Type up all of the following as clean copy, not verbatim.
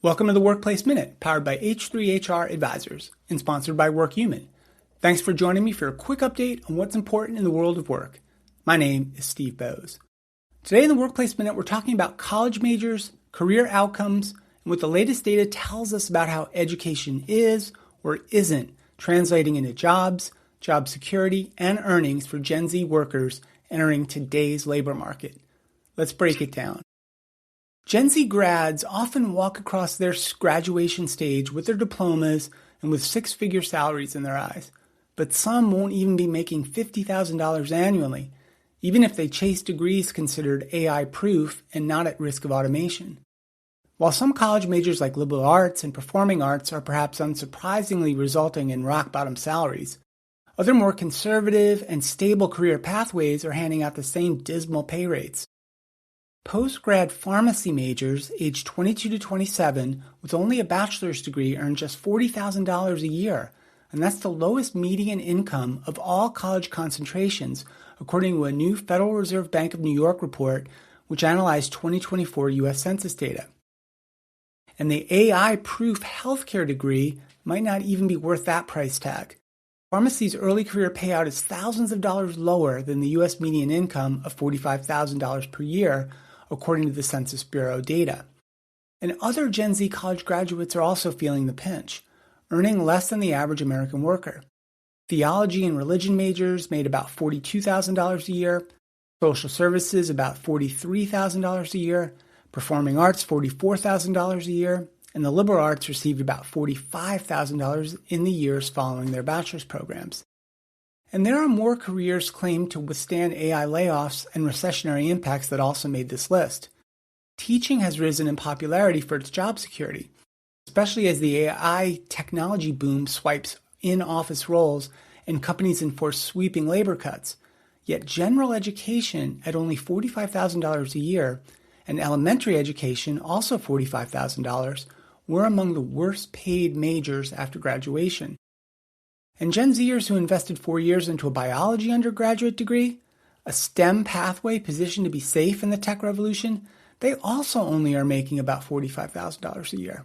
Welcome to the Workplace Minute, powered by H3HR Advisors and sponsored by WorkHuman. Thanks for joining me for a quick update on what's important in the world of work. My name is Steve Boese. Today in the Workplace Minute, we're talking about college majors, career outcomes, and what the latest data tells us about how education is or isn't translating into jobs, job security, and earnings for Gen Z workers entering today's labor market. Let's break it down. Gen Z grads often walk across their graduation stage with their diplomas and with six-figure salaries in their eyes, but some won't even be making $50,000 annually, even if they chase degrees considered AI-proof and not at risk of automation. While some college majors like liberal arts and performing arts are perhaps unsurprisingly resulting in rock-bottom salaries, other more conservative and stable career pathways are handing out the same dismal pay rates. Post-grad pharmacy majors aged 22 to 27 with only a bachelor's degree earn just $40,000 a year, and that's the lowest median income of all college concentrations, according to a new Federal Reserve Bank of New York report which analyzed 2024 U.S. Census data. And the AI-proof healthcare degree might not even be worth that price tag. Pharmacy's early career payout is thousands of dollars lower than the U.S. median income of $45,000 per year, according to the Census Bureau data. And other Gen Z college graduates are also feeling the pinch, earning less than the average American worker. Theology and religion majors made about $42,000 a year, social services about $43,000 a year, performing arts $44,000 a year, and the liberal arts received about $45,000 in the years following their bachelor's programs. And there are more careers claimed to withstand AI layoffs and recessionary impacts that also made this list. Teaching has risen in popularity for its job security, especially as the AI technology boom swipes in-office roles and companies enforce sweeping labor cuts. Yet general education at only $45,000 a year and elementary education, also $45,000, were among the worst paid majors after graduation. And Gen Zers who invested 4 years into a biology undergraduate degree, a STEM pathway positioned to be safe in the tech revolution, they also only are making about $45,000 a year.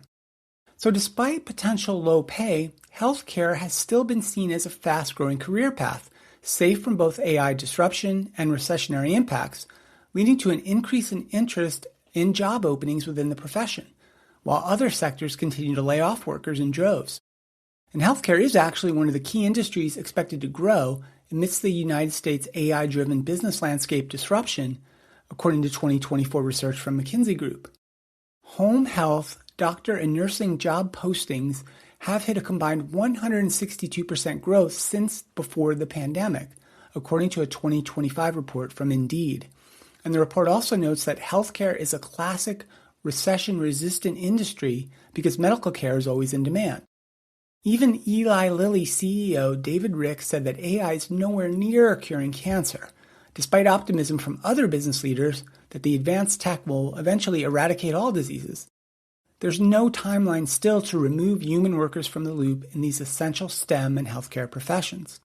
So despite potential low pay, healthcare has still been seen as a fast-growing career path, safe from both AI disruption and recessionary impacts, leading to an increase in interest in job openings within the profession, while other sectors continue to lay off workers in droves. And healthcare is actually one of the key industries expected to grow amidst the United States AI-driven business landscape disruption, according to 2024 research from McKinsey Group. Home health, doctor, and nursing job postings have hit a combined 162% growth since before the pandemic, according to a 2025 report from Indeed. And the report also notes that healthcare is a classic recession-resistant industry because medical care is always in demand. Even Eli Lilly CEO David Rick said that AI is nowhere near curing cancer, despite optimism from other business leaders that the advanced tech will eventually eradicate all diseases. There's no timeline still to remove human workers from the loop in these essential STEM and healthcare professions.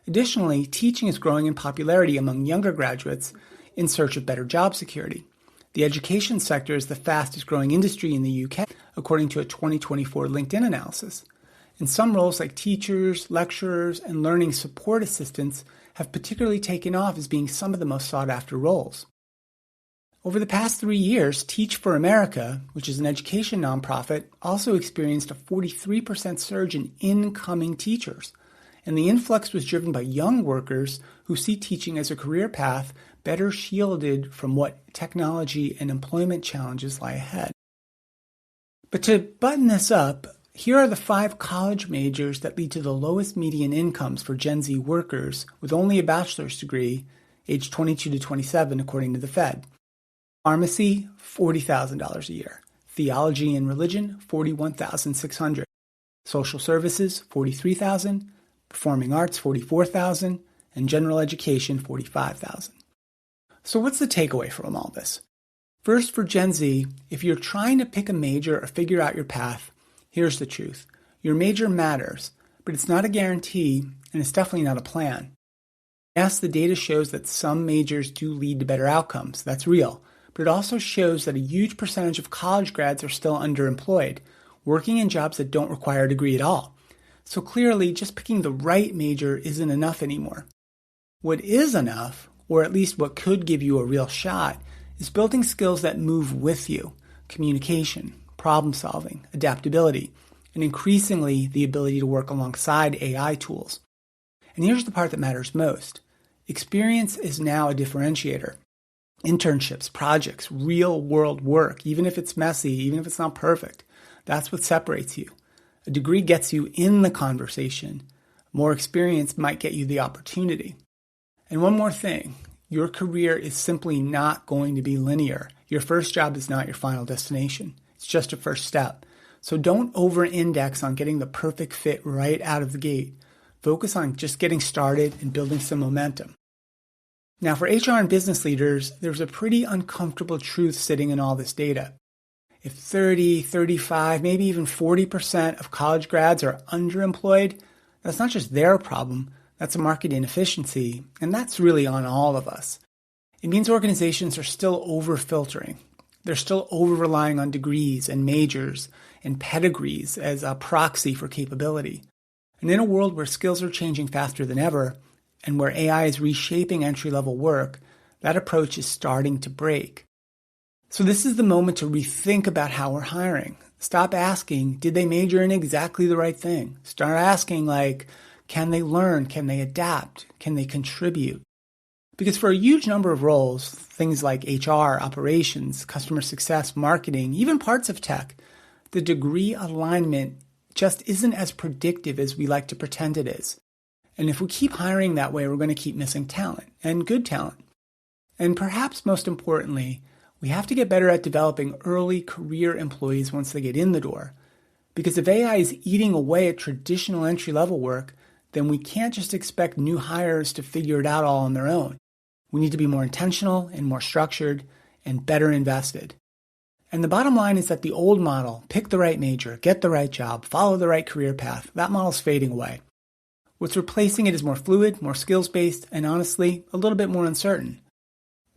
Additionally, teaching is growing in popularity among younger graduates in search of better job security. The education sector is the fastest growing industry in the UK, according to a 2024 LinkedIn analysis. And some roles like teachers, lecturers, and learning support assistants have particularly taken off as being some of the most sought-after roles. Over the past 3 years, Teach for America, which is an education nonprofit, also experienced a 43% surge in incoming teachers. And the influx was driven by young workers who see teaching as a career path better shielded from what technology and employment challenges lie ahead. But to button this up, here are the 5 college majors that lead to the lowest median incomes for Gen Z workers with only a bachelor's degree, aged 22 to 27, according to the Fed. Pharmacy, $40,000 a year. Theology and religion, $41,600. Social services, $43,000. Performing arts, $44,000. And general education, $45,000. So what's the takeaway from all this? First, for Gen Z, if you're trying to pick a major or figure out your path, here's the truth. Your major matters, but it's not a guarantee, and it's definitely not a plan. Yes, the data shows that some majors do lead to better outcomes. That's real. but it also shows that a huge percentage of college grads are still underemployed, working in jobs that don't require a degree at all. So clearly, just picking the right major isn't enough anymore. What is enough, or at least what could give you a real shot, is building skills that move with you: communication, problem solving, adaptability, and increasingly the ability to work alongside AI tools. And here's the part that matters most. Experience is now a differentiator. Internships, projects, real world work, even if it's messy, even if it's not perfect, that's what separates you. A degree gets you in the conversation. More experience might get you the opportunity. And one more thing, your career is simply not going to be linear. Your first job is not your final destination. It's just a first step. So don't over-index on getting the perfect fit right out of the gate. Focus on just getting started and building some momentum. Now, for HR and business leaders, there's a pretty uncomfortable truth sitting in all this data. If 30, 35, maybe even 40% of college grads are underemployed, that's not just their problem, that's a market inefficiency, and that's really on all of us. It means organizations are still over-filtering. They're still over-relying on degrees and majors and pedigrees as a proxy for capability. And in a world where skills are changing faster than ever, and where AI is reshaping entry-level work, that approach is starting to break. So this is the moment to rethink about how we're hiring. Stop asking, did they major in exactly the right thing? Start asking, like, can they learn? Can they adapt? Can they contribute? Because for a huge number of roles, things like HR, operations, customer success, marketing, even parts of tech, the degree alignment just isn't as predictive as we like to pretend it is. And if we keep hiring that way, we're going to keep missing talent, and good talent. And perhaps most importantly, we have to get better at developing early career employees once they get in the door. Because if AI is eating away at traditional entry-level work, then we can't just expect new hires to figure it out all on their own. We need to be more intentional and more structured and better invested. And the bottom line is that the old model, pick the right major, get the right job, follow the right career path, that model's fading away. What's replacing it is more fluid, more skills-based, and honestly, a little bit more uncertain.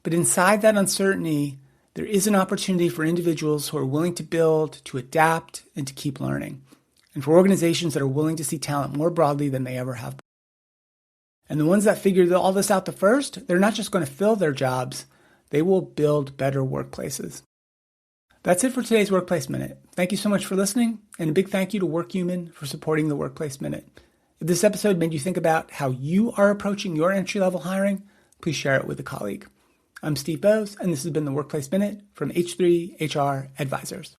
But inside that uncertainty, there is an opportunity for individuals who are willing to build, to adapt, and to keep learning. And for organizations that are willing to see talent more broadly than they ever have. And the ones that figure all this out the first, they're not just going to fill their jobs, they will build better workplaces. That's it for today's Workplace Minute. Thank you so much for listening, and a big thank you to WorkHuman for supporting the Workplace Minute. If this episode made you think about how you are approaching your entry-level hiring, please share it with a colleague. I'm Steve Boese, and this has been the Workplace Minute from H3 HR Advisors.